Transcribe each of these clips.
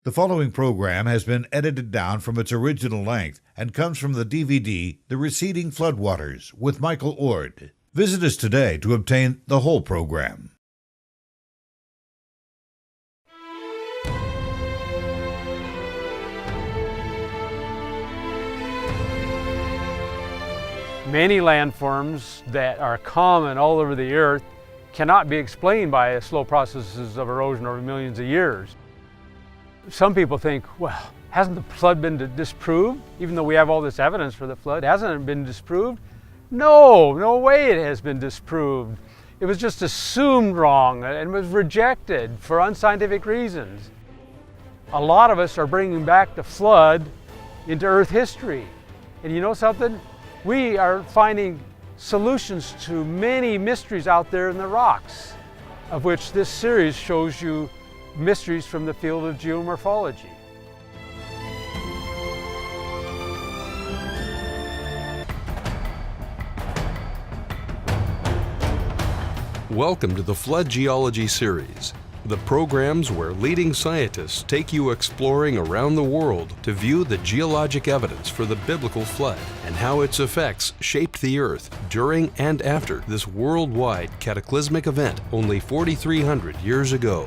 The following program has been edited down from its original length and comes from the DVD, The Receding Floodwaters, with Michael Oard. Visit us today to obtain the whole program. Many landforms that are common all over the earth cannot be explained by slow processes of erosion over millions of years. Some people think, well, hasn't the flood been disproved? Even though we have all this evidence for the flood, hasn't it been disproved? No way it has been disproved. It was just assumed wrong and was rejected for unscientific reasons. A lot of us are bringing back the flood into Earth history. And you know something? We are finding solutions to many mysteries out there in the rocks, of which this series shows you mysteries from the field of geomorphology. Welcome to the Flood Geology series, the programs where leading scientists take you exploring around the world to view the geologic evidence for the biblical flood and how its effects shaped the earth during and after this worldwide cataclysmic event only 4,300 years ago.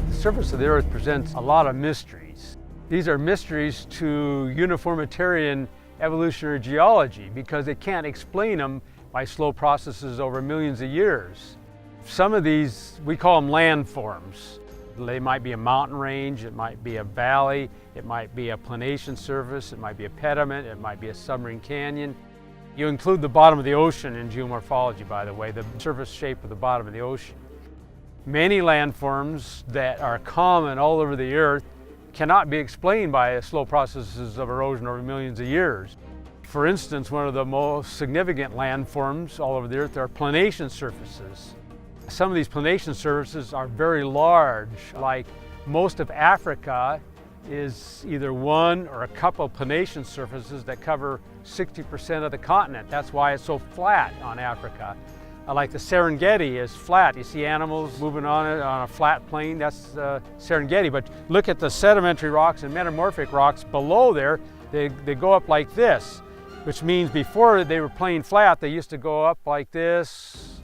The surface of the earth presents a lot of mysteries. These are mysteries to uniformitarian evolutionary geology because they can't explain them by slow processes over millions of years. Some of these, we call them landforms. They might be a mountain range, it might be a valley, it might be a planation surface, it might be a pediment, it might be a submarine canyon. You include the bottom of the ocean in geomorphology, by the way, the surface shape of the bottom of the ocean. Many landforms that are common all over the earth cannot be explained by slow processes of erosion over millions of years. For instance, one of the most significant landforms all over the earth are planation surfaces. Some of these planation surfaces are very large, like most of Africa is either one or a couple of planation surfaces that cover 60% of the continent. That's why it's so flat on Africa. Like the Serengeti is flat. You see animals moving on it on a flat plain, that's Serengeti. But look at the sedimentary rocks and metamorphic rocks below there. They go up like this, which means before they were plain flat, they used to go up like this,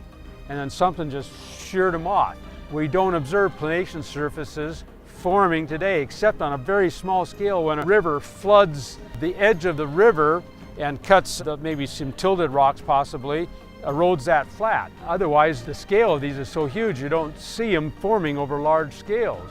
and then something just sheared them off. We don't observe planation surfaces forming today, except on a very small scale when a river floods the edge of the river and cuts maybe some tilted rocks possibly, erodes that flat. Otherwise, the scale of these is so huge you don't see them forming over large scales.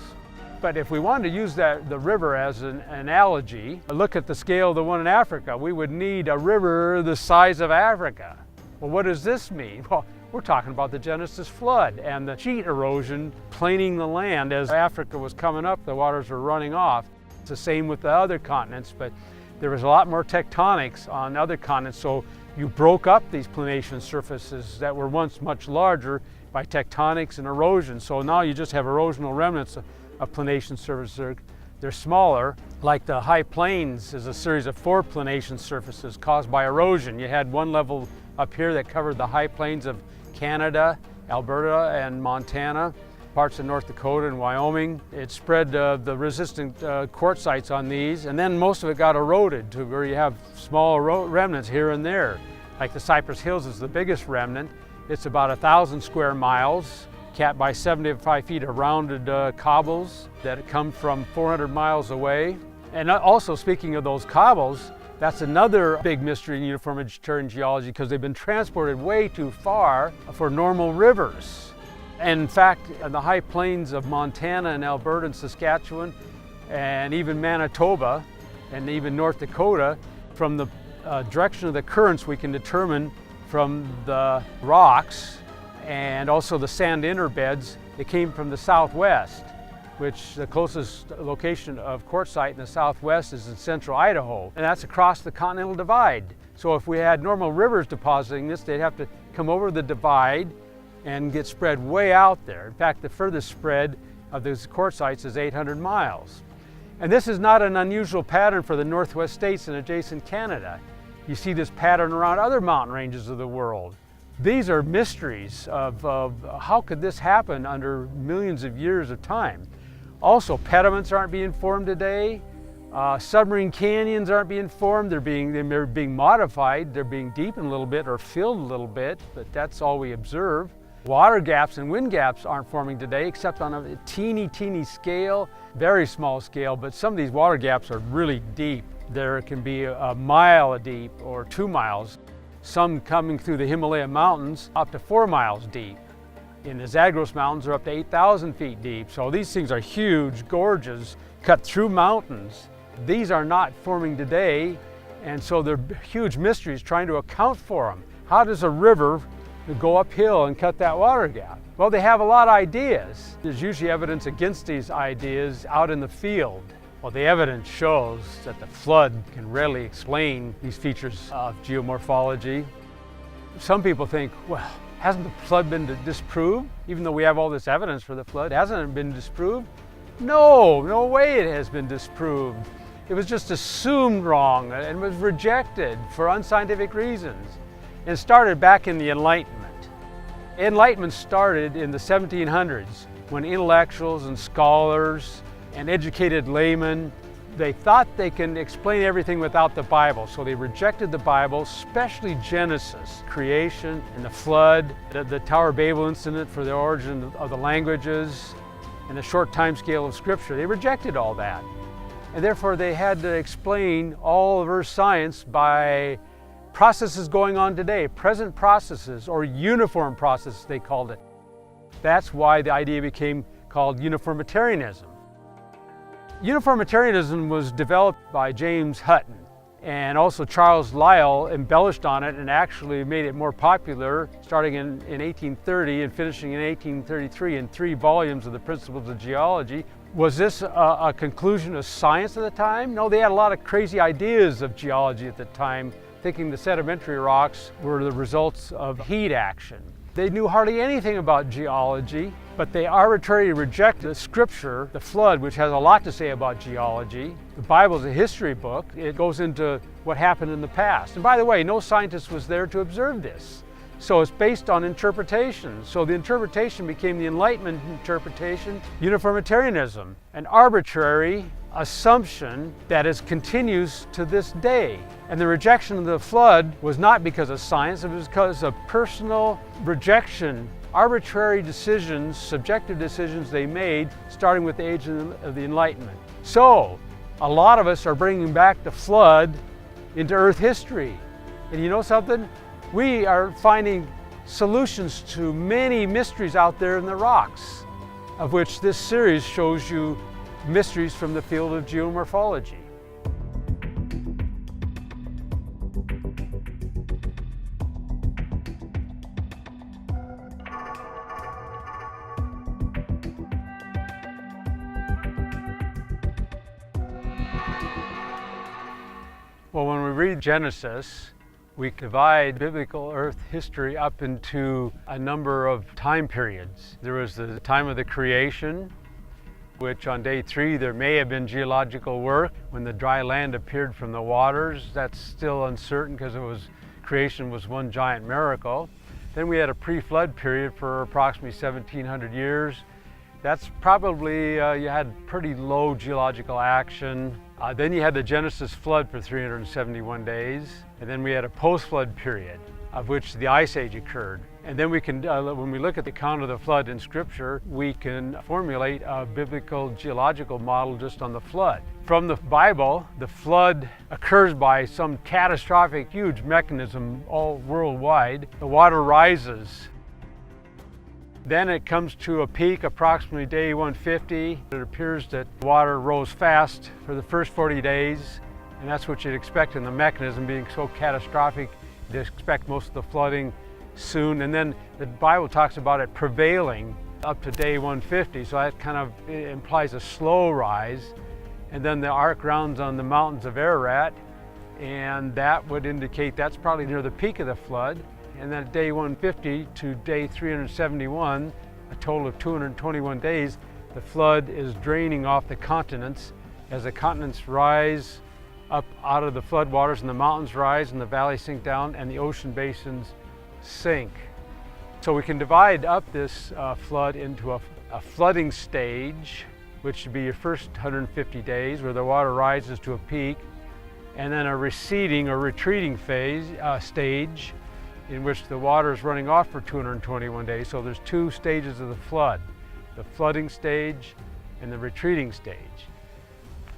But if we wanted to use the river as an analogy, look at the scale of the one in Africa. We would need a river the size of Africa. Well, what does this mean? Well, we're talking about the Genesis flood and the sheet erosion planing the land. As Africa was coming up, the waters were running off. It's the same with the other continents, but there was a lot more tectonics on other continents, so you broke up these planation surfaces that were once much larger by tectonics and erosion. So now you just have erosional remnants of planation surfaces. They're smaller. Like the high plains is a series of 4 planation surfaces caused by erosion. You had one level up here that covered the high plains of Canada, Alberta, and Montana, parts of North Dakota and Wyoming. It spread the resistant quartzites on these, and then most of it got eroded to where you have small remnants here and there. Like the Cypress Hills is the biggest remnant. It's about 1,000 square miles, capped by 75 feet of rounded cobbles that come from 400 miles away. And also, speaking of those cobbles, that's another big mystery in uniformitarian geology because they've been transported way too far for normal rivers. And in fact, in the high plains of Montana and Alberta and Saskatchewan, and even Manitoba, and even North Dakota, from the direction of the currents we can determine from the rocks and also the sand interbeds, they came from the southwest, which the closest location of quartzite in the southwest is in central Idaho, and that's across the Continental Divide. So if we had normal rivers depositing this, they'd have to come over the divide and get spread way out there. In fact, the furthest spread of these quartzites is 800 miles. And this is not an unusual pattern for the Northwest states and adjacent Canada. You see this pattern around other mountain ranges of the world. These are mysteries of how could this happen under millions of years of time. Also, pediments aren't being formed today. Submarine canyons aren't being formed. They're being modified. They're being deepened a little bit or filled a little bit, but that's all we observe. Water gaps and wind gaps aren't forming today except on a teeny scale, very small scale, but some of these water gaps are really deep. There can be a mile deep or 2 miles. Some coming through the Himalaya mountains up to 4 miles deep. In the Zagros Mountains are up to 8,000 feet deep. So these things are huge gorges cut through mountains. These are not forming today, and so they're huge mysteries trying to account for them. How does a river go uphill and cut that water gap? Well, they have a lot of ideas. There's usually evidence against these ideas out in the field. Well, the evidence shows that the flood can readily explain these features of geomorphology. Some people think, well, hasn't the flood been disproved? Even though we have all this evidence for the flood, hasn't it been disproved? No way it has been disproved. It was just assumed wrong and was rejected for unscientific reasons. And started back in the Enlightenment. Enlightenment started in the 1700s when intellectuals and scholars and educated laymen, they thought they can explain everything without the Bible. So they rejected the Bible, especially Genesis, creation and the flood, the Tower of Babel incident for the origin of the languages, and the short time scale of Scripture. They rejected all that. And therefore they had to explain all of earth science by processes going on today, present processes or uniform processes they called it. That's why the idea became called uniformitarianism. Uniformitarianism was developed by James Hutton, and also Charles Lyell embellished on it and actually made it more popular starting in 1830 and finishing in 1833 in 3 volumes of the Principles of Geology. Was this a conclusion of science at the time? No, they had a lot of crazy ideas of geology at the time, thinking the sedimentary rocks were the results of heat action. They knew hardly anything about geology, but they arbitrarily rejected the Scripture, the flood, which has a lot to say about geology. The Bible is a history book. It goes into what happened in the past. And by the way, no scientist was there to observe this. So it's based on interpretation. So the interpretation became the Enlightenment interpretation, uniformitarianism, an arbitrary assumption that continues to this day. And the rejection of the flood was not because of science, it was because of personal rejection, arbitrary decisions, subjective decisions they made starting with the age of the Enlightenment. So a lot of us are bringing back the flood into Earth history. And you know something? We are finding solutions to many mysteries out there in the rocks, of which this series shows you mysteries from the field of geomorphology. Well, when we read Genesis, we divide biblical Earth history up into a number of time periods. There was the time of the creation, which on day 3 there may have been geological work when the dry land appeared from the waters. That's still uncertain because creation was one giant miracle. Then we had a pre-flood period for approximately 1,700 years. That's probably, you had pretty low geological action. Then you had the Genesis flood for 371 days. And then we had a post-flood period of which the Ice Age occurred. And then we can, when we look at the account of the flood in Scripture, we can formulate a biblical geological model just on the flood. From the Bible, the flood occurs by some catastrophic, huge mechanism all worldwide. The water rises. Then it comes to a peak approximately day 150. It appears that water rose fast for the first 40 days, and that's what you'd expect in the mechanism being so catastrophic. You'd expect most of the flooding soon, and then the Bible talks about it prevailing up to day 150, so that kind of implies a slow rise. And then the arc rounds on the mountains of Ararat, and that would indicate that's probably near the peak of the flood. And then at day 150 to day 371, a total of 221 days, the flood is draining off the continents as the continents rise up out of the floodwaters and the mountains rise and the valleys sink down and the ocean basins sink. So we can divide up this flood into a flooding stage, which should be your first 150 days where the water rises to a peak, and then a receding or retreating stage in which the water is running off for 221 days. So there's two stages of the flood, the flooding stage and the retreating stage.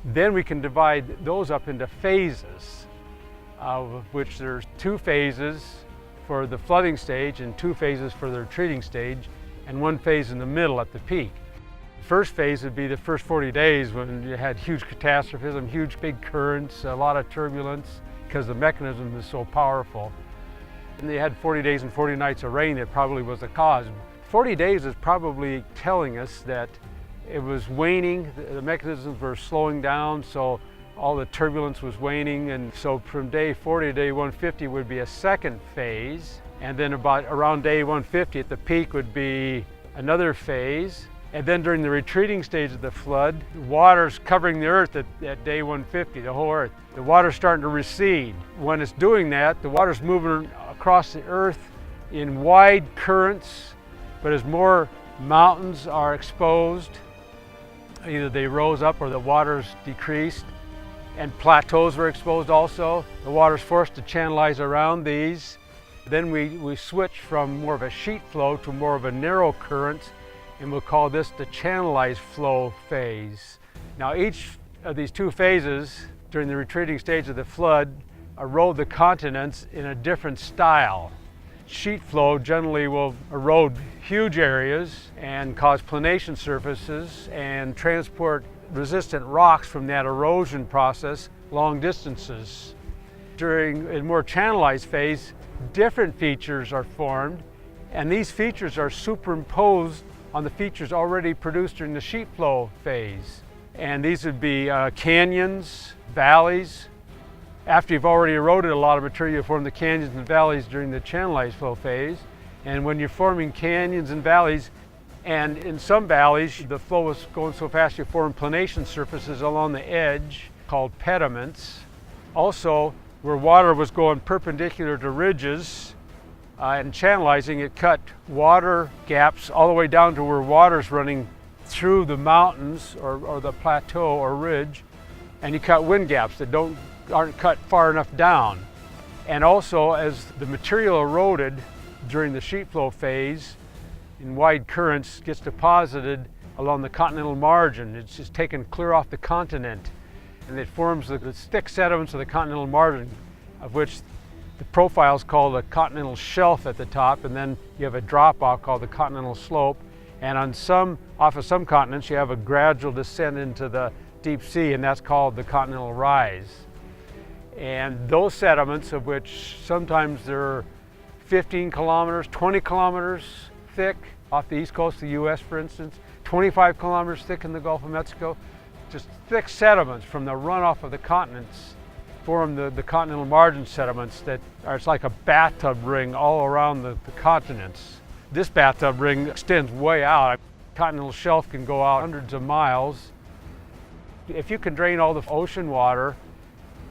Then we can divide those up into phases, of which there's 2 phases for the flooding stage and 2 phases for the retreating stage, and 1 phase in the middle at the peak. The first phase would be the first 40 days when you had huge catastrophism, huge big currents, a lot of turbulence, because the mechanism is so powerful. And they had 40 days and 40 nights of rain that probably was the cause. 40 days is probably telling us that it was waning, the mechanisms were slowing down, so all the turbulence was waning, and so from day 40 to day 150 would be a second phase, and then around day 150 at the peak would be another phase, and then during the retreating stage of the flood, water's covering the earth at day 150, the whole earth. The water's starting to recede. When it's doing that, the water's moving across the earth in wide currents, but as more mountains are exposed, either they rose up or the water's decreased, and plateaus were exposed also. The water's forced to channelize around these. Then we switch from more of a sheet flow to more of a narrow current, and we'll call this the channelized flow phase. Now each of these 2 phases during the retreating stage of the flood erode the continents in a different style. Sheet flow generally will erode huge areas and cause planation surfaces and transport resistant rocks from that erosion process long distances. During a more channelized phase, different features are formed, and these features are superimposed on the features already produced during the sheet flow phase. And these would be canyons, valleys. After you've already eroded a lot of material, you form the canyons and valleys during the channelized flow phase. And when you're forming canyons and valleys, and in some valleys, the flow is going so fast you form planation surfaces along the edge called pediments. Also, where water was going perpendicular to ridges and channelizing, it cut water gaps all the way down to where water's running through the mountains or the plateau or ridge, and you cut wind gaps that aren't cut far enough down. And also, as the material eroded during the sheet flow phase in wide currents gets deposited along the continental margin. It's just taken clear off the continent, and it forms the thick sediments of the continental margin, of which the profile is called a continental shelf at the top, and then you have a drop off called the continental slope. And off of some continents, you have a gradual descent into the deep sea, and that's called the continental rise. And those sediments, of which sometimes they're 15 kilometers, 20 kilometers thick off the east coast of the US, for instance, 25 kilometers thick in the Gulf of Mexico, just thick sediments from the runoff of the continents form the continental margin sediments that it's like a bathtub ring all around the continents. This bathtub ring extends way out. The continental shelf can go out hundreds of miles. If you can drain all the ocean water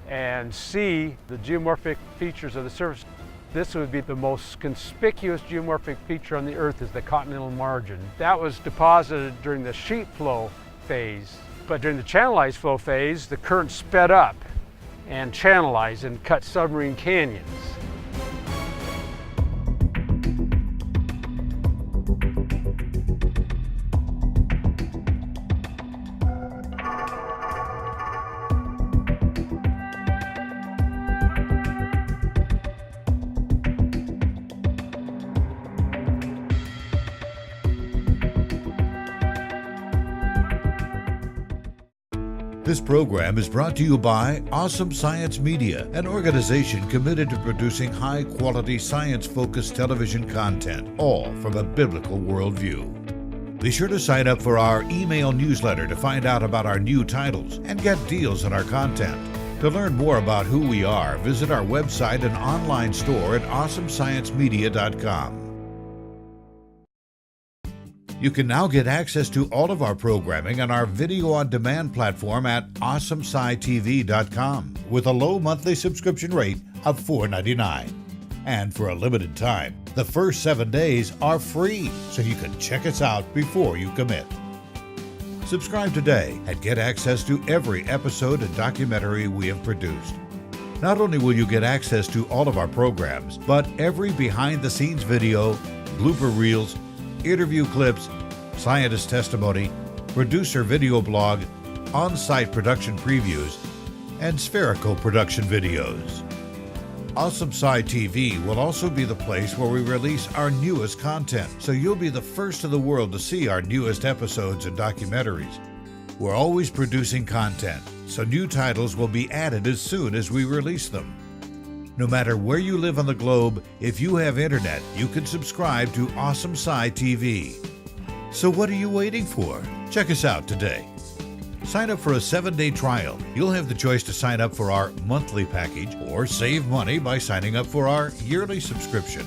and see the geomorphic features of the surface, this would be the most conspicuous geomorphic feature on the Earth is the continental margin. That was deposited during the sheet flow phase. But during the channelized flow phase, the current sped up and channelized and cut submarine canyons. This program is brought to you by Awesome Science Media, an organization committed to producing high-quality, science-focused television content, all from a biblical worldview. Be sure to sign up for our email newsletter to find out about our new titles and get deals on our content. To learn more about who we are, visit our website and online store at awesomesciencemedia.com. You can now get access to all of our programming on our video-on-demand platform at awesomescitv.com with a low monthly subscription rate of $4.99. And for a limited time, the first 7 days are free, so you can check us out before you commit. Subscribe today and get access to every episode and documentary we have produced. Not only will you get access to all of our programs, but every behind-the-scenes video, blooper reels, interview clips, scientist testimony, producer video blog, on-site production previews, and spherical production videos. Awesome Sci TV will also be the place where we release our newest content, so you'll be the first in the world to see our newest episodes and documentaries. We're always producing content, so new titles will be added as soon as we release them. No matter where you live on the globe, if you have internet, you can subscribe to Awesome Sci TV. So what are you waiting for? Check us out today. Sign up for a 7-day trial. You'll have the choice to sign up for our monthly package or save money by signing up for our yearly subscription.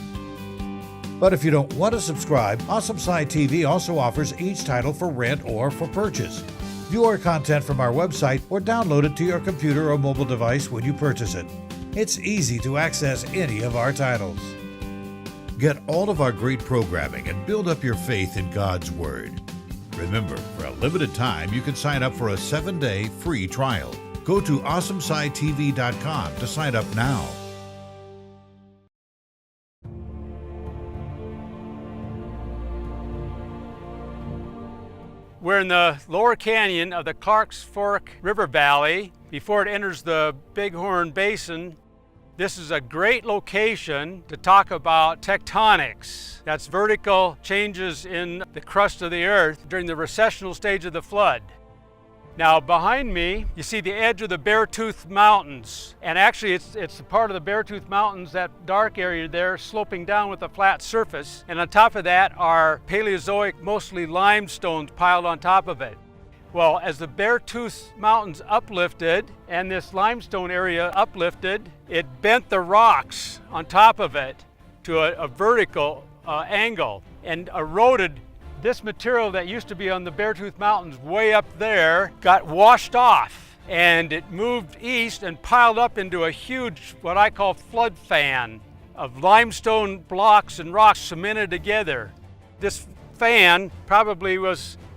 But if you don't want to subscribe, Awesome Sci TV also offers each title for rent or for purchase. View our content from our website or download it to your computer or mobile device when you purchase it. It's easy to access any of our titles. Get all of our great programming and build up your faith in God's Word. Remember, for a limited time, you can sign up for a 7-day free trial. Go to awesomescitv.com to sign up now. We're in the lower canyon of the Clark's Fork River Valley before it enters the Bighorn Basin. This is a great location to talk about tectonics. That's vertical changes in the crust of the earth during the recessional stage of the flood. Now behind me, you see the edge of the Beartooth Mountains. And actually it's a part of the Beartooth Mountains, that dark area there, sloping down with a flat surface. And on top of that are Paleozoic, mostly limestones piled on top of it. Well, as the Beartooth Mountains uplifted and this limestone area uplifted, it bent the rocks on top of it to a vertical angle and eroded this material that used to be on the Beartooth Mountains way up there, got washed off, and it moved east and piled up into a huge, what I call flood fan of limestone blocks and rocks cemented together. This fan probably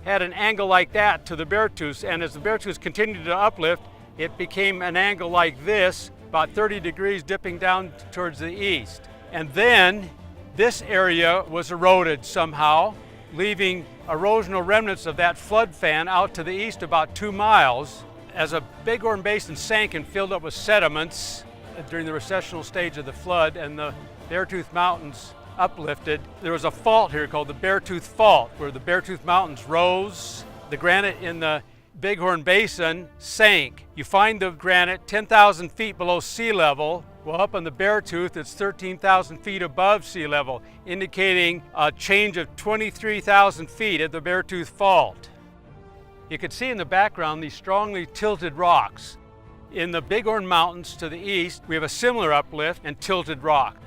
had an angle like that to the Beartooths, and as the Beartooths continued to uplift, it became an angle like this, about 30 degrees dipping down towards the east. And then this area was eroded somehow, leaving erosional remnants of that flood fan out to the east about 2 miles. As a Bighorn Basin sank and filled up with sediments during the recessional stage of the flood and the Beartooth Mountains uplifted, there was a fault here called the Beartooth Fault, where the Beartooth Mountains rose, the granite in the Bighorn Basin sank. You find the granite 10,000 feet below sea level. Well, up on the Beartooth, it's 13,000 feet above sea level, indicating a change of 23,000 feet at the Beartooth Fault. You can see in the background these strongly tilted rocks. In the Bighorn Mountains to the east, we have a similar uplift and tilted rock.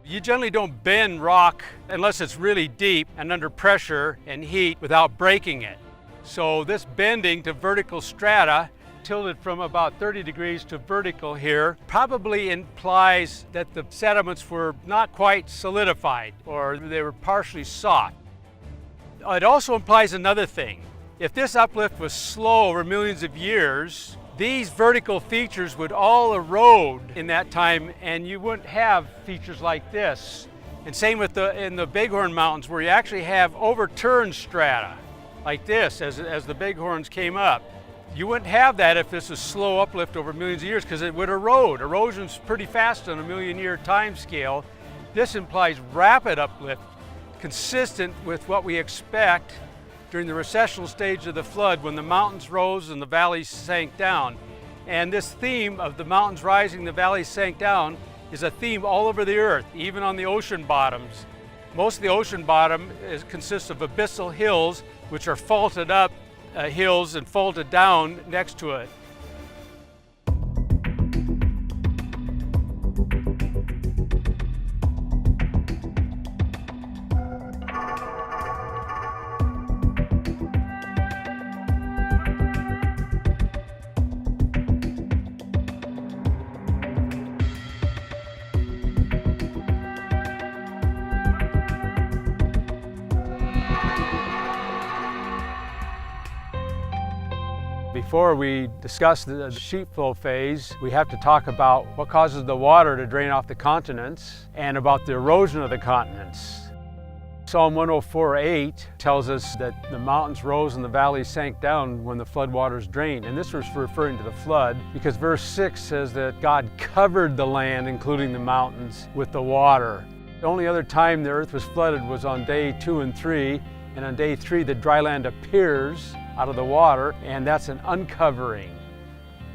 You generally don't bend rock unless it's really deep and under pressure and heat without breaking it. So this bending to vertical strata, tilted from about 30 degrees to vertical here, probably implies that the sediments were not quite solidified, or they were partially soft. It also implies another thing. If this uplift was slow over millions of years, these vertical features would all erode in that time, and you wouldn't have features like this. And same with in the Bighorn Mountains, where you actually have overturned strata like this as the Bighorns came up. You wouldn't have that if this was slow uplift over millions of years, because it would erode. Erosion's pretty fast on a million-year time scale. This implies rapid uplift, consistent with what we expect during the recessional stage of the flood, when the mountains rose and the valleys sank down. And this theme of the mountains rising, the valleys sank down, is a theme all over the earth, even on the ocean bottoms. Most of the ocean bottom consists of abyssal hills, which are faulted up hills and folded down next to it. before we discuss the sheet flow phase, we have to talk about what causes the water to drain off the continents and about the erosion of the continents. Psalm 104:8 tells us that the mountains rose and the valleys sank down when the floodwaters drained. And this was referring to the flood because verse 6 says that God covered the land, including the mountains, with the water. The only other time the earth was flooded was on day 2 and 3. And on day 3, the dry land appears out of the water, and that's an uncovering.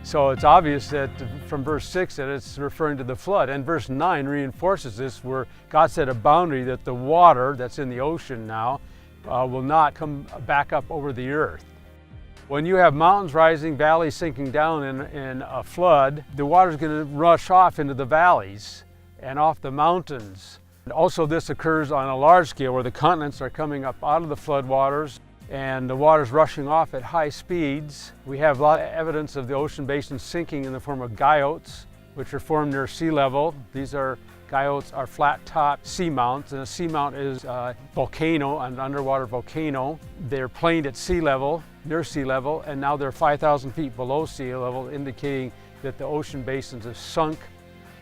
So it's obvious that from verse 6 that it's referring to the flood. And verse 9 reinforces this, where God set a boundary that the water that's in the ocean now will not come back up over the earth. When you have mountains rising, valleys sinking down in a flood, the water is going to rush off into the valleys and off the mountains. And also this occurs on a large scale where the continents are coming up out of the floodwaters and the water's rushing off at high speeds. We have a lot of evidence of the ocean basin sinking in the form of guyots, which are formed near sea level. These guyots are flat-top seamounts, and a seamount is a volcano, an underwater volcano. They're planed at sea level, near sea level, and now they're 5,000 feet below sea level, indicating that the ocean basins have sunk.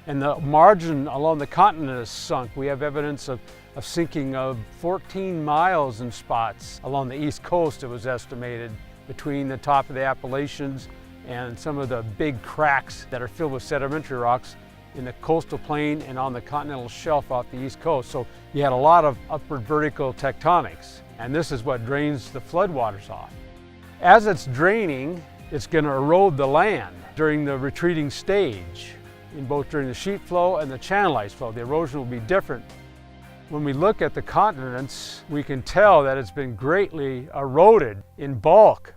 And the margin along the continent is sunk. We have evidence of sinking of 14 miles in spots along the east coast, it was estimated, between the top of the Appalachians and some of the big cracks that are filled with sedimentary rocks in the coastal plain and on the continental shelf off the east coast. So you had a lot of upward vertical tectonics, and this is what drains the floodwaters off. As it's draining, it's going to erode the land during the retreating stage. In both during the sheet flow and the channelized flow. The erosion will be different. When we look at the continents, we can tell that it's been greatly eroded in bulk.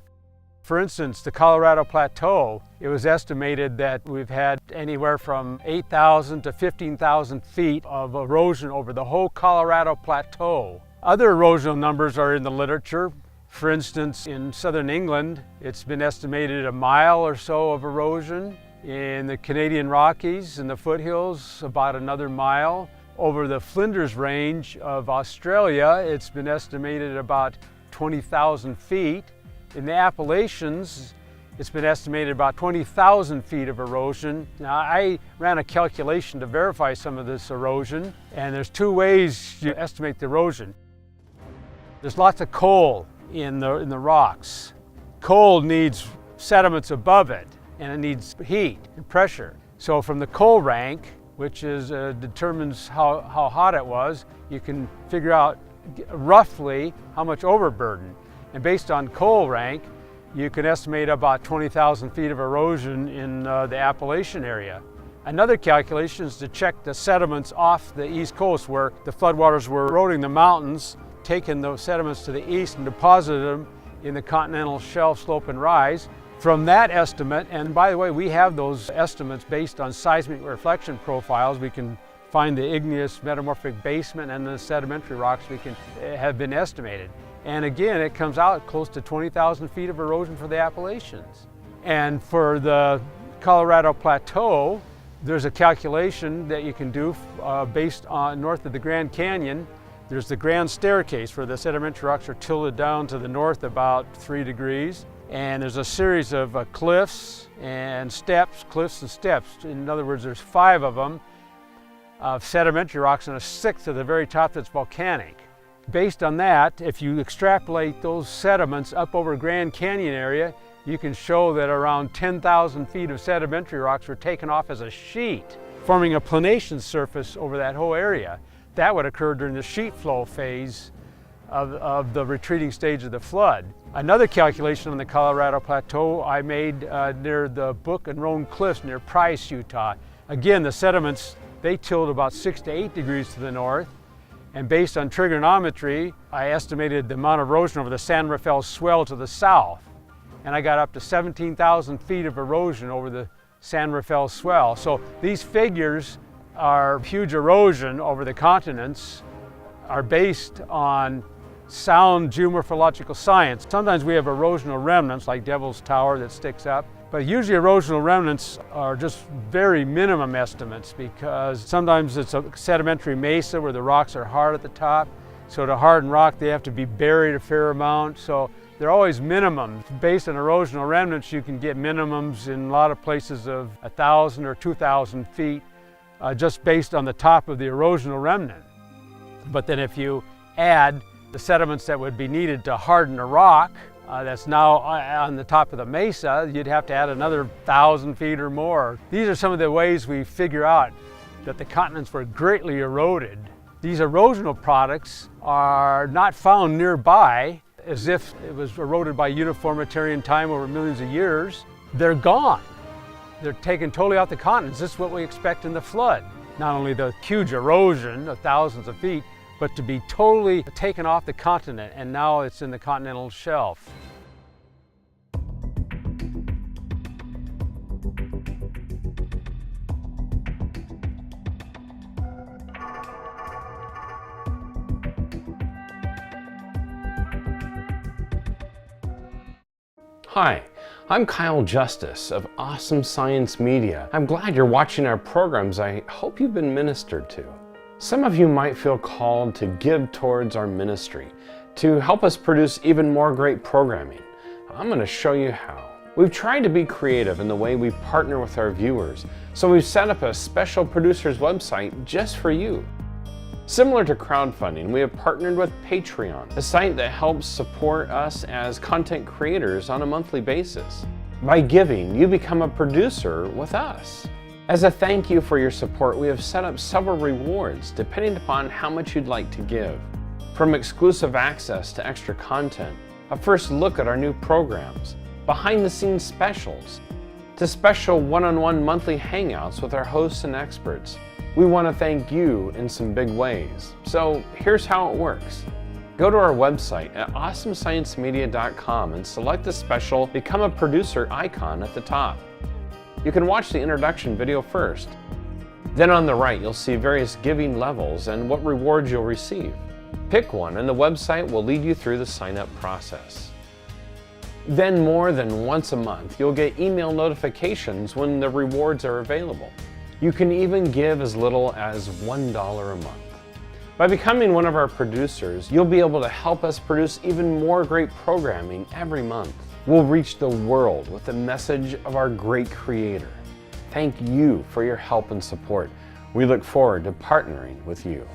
For instance, the Colorado Plateau, it was estimated that we've had anywhere from 8,000 to 15,000 feet of erosion over the whole Colorado Plateau. Other erosional numbers are in the literature. For instance, in southern England, it's been estimated a mile or so of erosion. In the Canadian Rockies and the foothills, about another mile. Over the Flinders Range of Australia, it's been estimated about 20,000 feet. In the Appalachians, it's been estimated about 20,000 feet of erosion. Now, I ran a calculation to verify some of this erosion, and there's two ways you estimate the erosion. There's lots of coal in the rocks. Coal needs sediments above it, and it needs heat and pressure. So from the coal rank, which determines how hot it was, you can figure out roughly how much overburden. And based on coal rank, you can estimate about 20,000 feet of erosion in the Appalachian area. Another calculation is to check the sediments off the east coast where the floodwaters were eroding the mountains, taking those sediments to the east and deposited them in the continental shelf slope and rise. From that estimate, and by the way, we have those estimates based on seismic reflection profiles. We can find the igneous metamorphic basement and the sedimentary rocks have been estimated. And again, it comes out close to 20,000 feet of erosion for the Appalachians. And for the Colorado Plateau, there's a calculation that you can do based on north of the Grand Canyon. There's the Grand Staircase where the sedimentary rocks are tilted down to the north about 3 degrees. And there's a series of cliffs and steps, In other words, there's 5 of them of sedimentary rocks and a 6th at the very top that's volcanic. Based on that, if you extrapolate those sediments up over Grand Canyon area, you can show that around 10,000 feet of sedimentary rocks were taken off as a sheet, forming a planation surface over that whole area. That would occur during the sheet flow phase of the retreating stage of the flood. Another calculation on the Colorado Plateau I made near the Book and Roan Cliffs near Price, Utah. Again, the sediments, they tilt about 6 to 8 degrees to the north, and based on trigonometry, I estimated the amount of erosion over the San Rafael swell to the south, and I got up to 17,000 feet of erosion over the San Rafael swell. So these figures are huge erosion over the continents, are based on sound geomorphological science. Sometimes we have erosional remnants like Devil's Tower that sticks up, but usually erosional remnants are just very minimum estimates because sometimes it's a sedimentary mesa where the rocks are hard at the top. So to harden rock, they have to be buried a fair amount. So They're always minimums. Based on erosional remnants, you can get minimums in a lot of places of 1,000 or 2,000 feet, just based on the top of the erosional remnant. But then if you add the sediments that would be needed to harden a rock that's now on the top of the mesa, you'd have to add another 1,000 feet or more. These are some of the ways we figure out that the continents were greatly eroded. These erosional products are not found nearby as if it was eroded by uniformitarian time over millions of years. They're gone. They're taken totally off the continents. This is what we expect in the flood. Not only the huge erosion of thousands of feet, but to be totally taken off the continent, and now it's in the continental shelf. Hi, I'm Kyle Justice of Awesome Science Media. I'm glad you're watching our programs. I hope you've been ministered to. Some of you might feel called to give towards our ministry, to help us produce even more great programming. I'm going to show you how. We've tried to be creative in the way we partner with our viewers, so we've set up a special producer's website just for you. Similar to crowdfunding, we have partnered with Patreon, a site that helps support us as content creators on a monthly basis. By giving, you become a producer with us. As a thank you for your support, we have set up several rewards depending upon how much you'd like to give. From exclusive access to extra content, a first look at our new programs, behind-the-scenes specials, to special one-on-one monthly hangouts with our hosts and experts. We want to thank you in some big ways. So here's how it works. Go to our website at awesomesciencemedia.com and select the special Become a Producer icon at the top. You can watch the introduction video first. Then on the right, you'll see various giving levels and what rewards you'll receive. Pick one and the website will lead you through the sign-up process. Then more than once a month, you'll get email notifications when the rewards are available. You can even give as little as $1 a month. By becoming one of our producers, you'll be able to help us produce even more great programming every month. We'll reach the world with the message of our great Creator. Thank you for your help and support. We look forward to partnering with you.